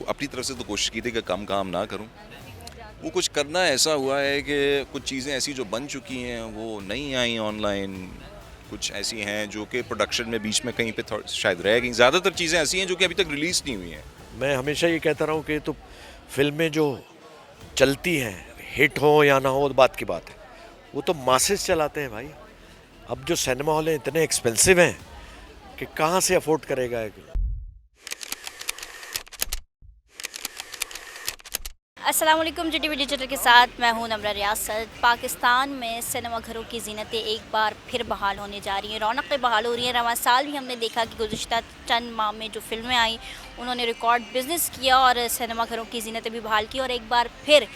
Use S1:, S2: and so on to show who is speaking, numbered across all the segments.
S1: अपनी तरफ से तो कोशिश की थी कि कम काम ना करूं। वो कुछ करना ऐसा हुआ है कि कुछ चीज़ें ऐसी जो बन चुकी हैं वो नहीं आई ऑनलाइन, कुछ ऐसी हैं जो कि प्रोडक्शन में बीच में कहीं पे शायद रह गई। ज़्यादातर चीज़ें ऐसी हैं जो कि अभी तक रिलीज़ नहीं हुई हैं।
S2: मैं हमेशा ये कहता रहा हूँ कि तो फिल्में जो चलती हैं, हिट हो या ना हो तो बात की बात है, वो तो मासेस चलाते हैं भाई। अब जो सिनेमा हॉल हैं इतने एक्सपेंसिव हैं कि कहाँ से अफोर्ड करेगा।
S3: अस्सलाम वालेकुम। जीटीवी डिजिटल के साथ मैं हूं नम्रा रियासत। पाकिस्तान में सिनेमा घरों की ज़ीनतें एक बार फिर बहाल होने जा रही हैं, रौनकें बहाल हो रही हैं। रवां साल भी हमने देखा कि गुज़िश्ता चंद माह में जो फ़िल्में आई उन्होंने रिकॉर्ड बिज़नेस किया और सिनेमा घरों की ज़ीनतें भी बहाल की। और एक बार फिर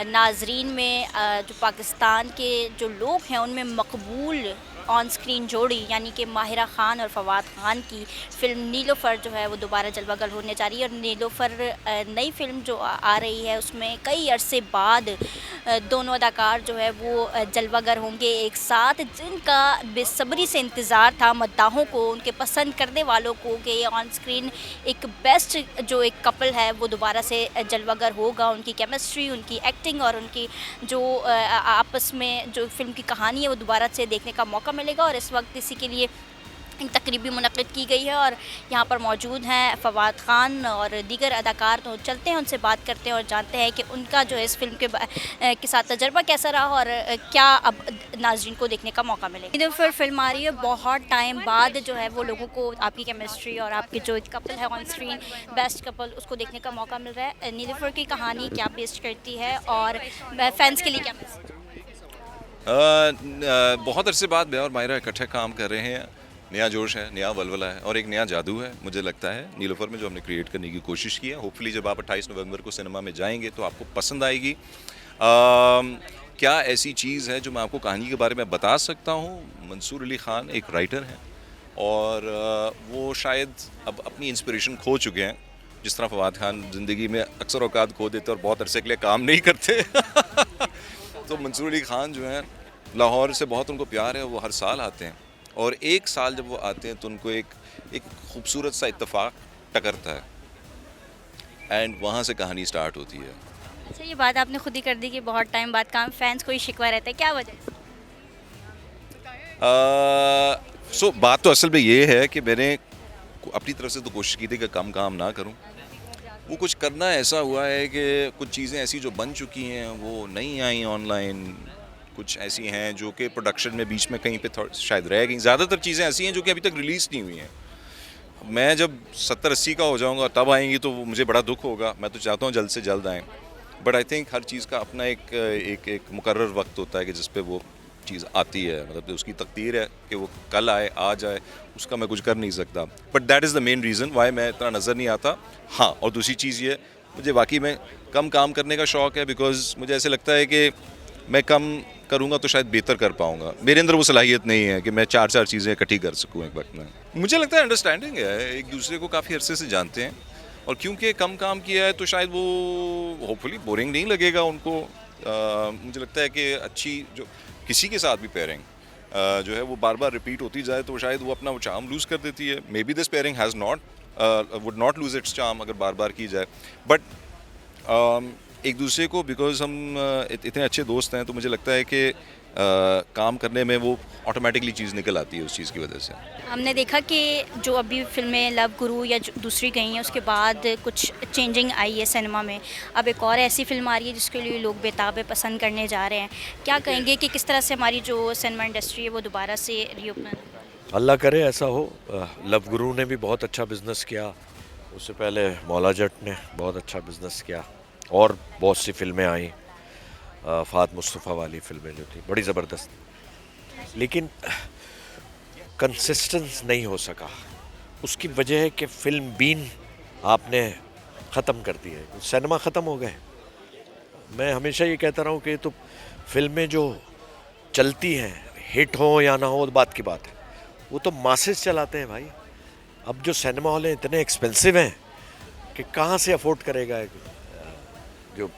S3: नाजरीन में जो पाकिस्तान के जो लोग हैं उनमें मकबूल ऑन स्क्रीन जोड़ी यानी कि माहिरा ख़ान और फ़वाद ख़ान की फ़िल्म नीलोफ़र जो है वो दोबारा जलवागर होने जा रही है। और नीलोफ़र नई फ़िल्म जो आ रही है उसमें कई अरसे बाद दोनों अदाकार जो है वो जलवागर होंगे एक साथ, जिनका बेसब्री से इंतज़ार था मद्दाहों को, उनके पसंद करने वालों को, कि ये ऑन स्क्रीन एक बेस्ट जो एक कपल है वो दोबारा से जलवागर होगा। उनकी केमिस्ट्री, उनकी एक्टिंग और उनकी जो आपस में जो फ़िल्म की कहानी है वो दोबारा से देखने का मौका मिलेगा। और इस वक्त इसी के लिए एक तकरीब भी मुनक़्क़िद की गई है और यहाँ पर मौजूद हैं फ़वाद ख़ान और दीगर अदाकार। तो चलते हैं उनसे बात करते हैं और जानते हैं कि उनका जो है इस फ़िल्म के साथ तजर्बा कैसा रहा और क्या अब नाज़रीन को देखने का मौका मिलेगा। नीलोफ़र फ़िल्म आ रही है, बहुत टाइम बाद जो है वो लोगों को आपकी केमिस्ट्री और आपके जो एक कपल है ऑन स्क्रीन बेस्ट कपल उसको देखने का मौका मिल रहा है। नीलोफ़र की कहानी क्या पेश करती है और फैंस के लिए क्या मैसेज?
S1: बहुत अरसे बाद मैं और मायरा इकट्ठे काम कर रहे हैं। नया जोश है, नया वलवला है और एक नया जादू है मुझे लगता है नीलोफ़र में जो हमने क्रिएट करने की कोशिश की है। होपफुली जब आप 28 नवंबर को सिनेमा में जाएंगे तो आपको पसंद आएगी। क्या ऐसी चीज़ है जो मैं आपको कहानी के बारे में बता सकता हूँ? मंसूर अली ख़ान एक राइटर हैं और वो शायद अब अपनी इंस्पिरेशन खो चुके हैं, जिस तरह फ़वाद ख़ान ज़िंदगी में अक्सर औकात खो देते और बहुत अरसे के लिए काम नहीं करते। तो मंसूर अली ख़ान जो हैं, लाहौर से बहुत उनको प्यार है, वो हर साल आते हैं और एक साल जब वो आते हैं तो उनको एक एक खूबसूरत सा इत्तेफाक टकरता है एंड वहाँ से कहानी स्टार्ट होती है।
S3: अच्छा, ये बात आपने खुद ही कर दी कि बहुत टाइम बाद काम, फैंस को ही शिकवा रहता है, क्या वजह है?
S1: बात तो असल में ये है कि मैंने अपनी तरफ से तो कोशिश की थी कि कम काम ना करूं। वो कुछ करना ऐसा हुआ है कि कुछ चीज़ें ऐसी जो बन चुकी हैं वो नहीं आई ऑनलाइन, कुछ ऐसी हैं जो कि प्रोडक्शन में बीच में कहीं पे शायद रह गई। ज़्यादातर चीज़ें ऐसी हैं जो कि अभी तक रिलीज़ नहीं हुई हैं। मैं जब 70-80 का हो जाऊंगा तब आएंगी तो वो मुझे बड़ा दुख होगा। मैं तो चाहता हूँ जल्द से जल्द आएँ, बट आई थिंक हर चीज़ का अपना एक एक एक मुकर्रर वक्त होता है कि जिस पे वो चीज़ आती है, मतलब उसकी तकदीर है कि वो कल आए, आ जाए, उसका मैं कुछ कर नहीं सकता। But that is the main reason why मैं इतना नज़र नहीं आता। हाँ, और दूसरी चीज़ ये, मुझे वाकई में कम काम करने का शौक़ है, बिकॉज़ मुझे ऐसे लगता है कि मैं कम करूँगा तो शायद बेहतर कर पाऊँगा। मेरे अंदर वो सलाहियत नहीं है कि मैं 4-4 चीज़ें इकट्ठी कर सकूँ एक वक्त में। मुझे लगता है अंडरस्टैंडिंग है, एक दूसरे को काफ़ी अरसे से जानते हैं और क्योंकि कम काम किया है तो शायद वो होपफुली बोरिंग नहीं लगेगा उनको। मुझे लगता है कि अच्छी जो किसी के साथ भी पेयरिंग जो है वो बार बार रिपीट होती जाए तो शायद वो अपना वो चार्म लूज़ कर देती है। May be this pairing has not would not lose it's charm अगर बार बार की जाए, बट एक दूसरे को बिकॉज़ हम इतने अच्छे दोस्त हैं तो मुझे लगता है कि काम करने में वो ऑटोमेटिकली चीज़ निकल आती है उस चीज़ की वजह से।
S3: हमने देखा कि जो अभी फ़िल्में लव गुरु या जो दूसरी गई हैं उसके बाद कुछ चेंजिंग आई है सिनेमा में। अब एक और ऐसी फ़िल्म आ रही है जिसके लिए लोग बेताब है, पसंद करने जा रहे हैं। क्या कहेंगे कि किस तरह से हमारी जो सिनेमा इंडस्ट्री है वो दोबारा से रीओपन?
S2: अल्लाह करे ऐसा हो। लव गुरु ने भी बहुत अच्छा बिज़नेस किया, उससे पहले मौला जट ने बहुत अच्छा बिज़नेस किया और बहुत सी फिल्में आई। फ़ात मुस्तफ़ा वाली फ़िल्में जो थी बड़ी ज़बरदस्त, लेकिन कंसिस्टेंस नहीं हो सका। उसकी वजह है कि फ़िल्म बीन आपने ख़त्म कर दी है, सिनेमा ख़त्म हो गए। मैं हमेशा ये कहता रहा हूँ कि तो फिल्में जो चलती हैं, हिट हो या ना हो तो बात की बात है, वो तो मासेस चलाते हैं भाई। अब जो सिनेमा हॉल हैं इतने एक्सपेंसिव हैं कि कहाँ से अफोर्ड करेगा जो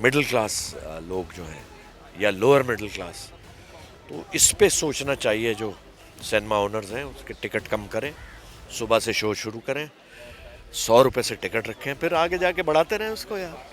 S2: मिडिल क्लास लोग जो हैं या लोअर मिडिल क्लास। तो इस पे सोचना चाहिए जो सिनेमा ओनर्स हैं, उसके टिकट कम करें, सुबह से शो शुरू करें, 100 रुपये से टिकट रखें, फिर आगे जाके बढ़ाते रहें उसको यार।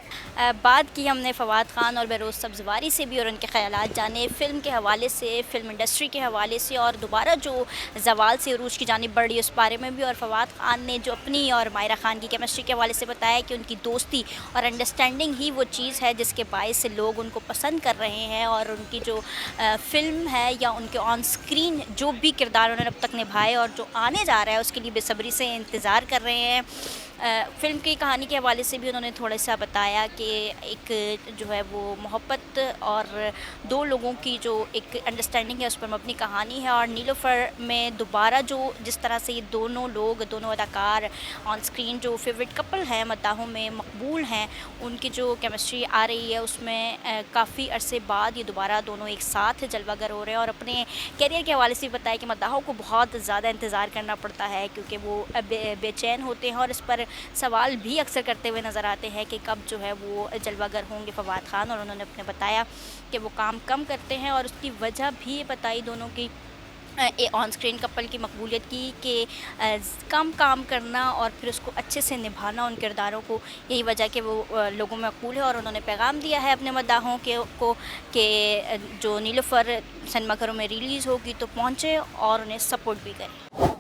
S3: बात की हमने फवाद खान और बहरोज़ सब्ज़वारी से भी और उनके ख़यालात जाने फ़िल्म के हवाले से, फ़िल्म इंडस्ट्री के हवाले से और दोबारा जो ज़वाल से अरूज की जानिब बढ़ रही है उस बारे में भी। और फवाद खान ने जो अपनी और मायरा खान की केमिस्ट्री के हवाले से बताया कि उनकी दोस्ती और अंडरस्टैंडिंग ही वो चीज़ है जिसके बायस से लोग उनको पसंद कर रहे हैं, और उनकी जो फ़िल्म है या उनके ऑन स्क्रीन जो भी किरदार उन्होंने अब तक निभाए और जो आने जा रहा है उसके लिए बेसब्री से इंतज़ार कर रहे हैं। फ़िल्म की कहानी के हवाले से भी उन्होंने थोड़ा सा बताया कि एक जो है वो मोहब्बत और दो लोगों की जो एक अंडरस्टैंडिंग है उस पर मबनी कहानी है। और नीलोफर में दोबारा जो जिस तरह से ये दोनों लोग, दोनों अदाकार ऑन स्क्रीन जो फेवरेट कपल हैं, मद्दाहों में मकबूल हैं, उनकी जो केमिस्ट्री आ रही है उसमें काफ़ी अरसे बाद ये दोबारा दोनों एक साथ जलवागर हो रहे हैं। और अपने कैरियर के हवाले से भी बताया कि मद्दाहों को बहुत ज़्यादा इंतज़ार करना पड़ता है क्योंकि वो बेचैन होते हैं और इस पर सवाल भी अक्सर करते हुए नज़र आते हैं कि कब जो है वो जलवागर होंगे फवाद खान। और उन्होंने अपने बताया कि वो काम कम करते हैं और उसकी वजह भी बताई दोनों की ऑन स्क्रीन कपल की मकबूलियत की कि कम काम करना और फिर उसको अच्छे से निभाना उन किरदारों को, यही वजह कि वो लोगों में मकबूल है। और उन्होंने पैगाम दिया है अपने मद्दाहों को कि जो नीलोफर सिनेमाघरों में रिलीज़ होगी तो पहुँचे और उन्हें सपोर्ट भी करें।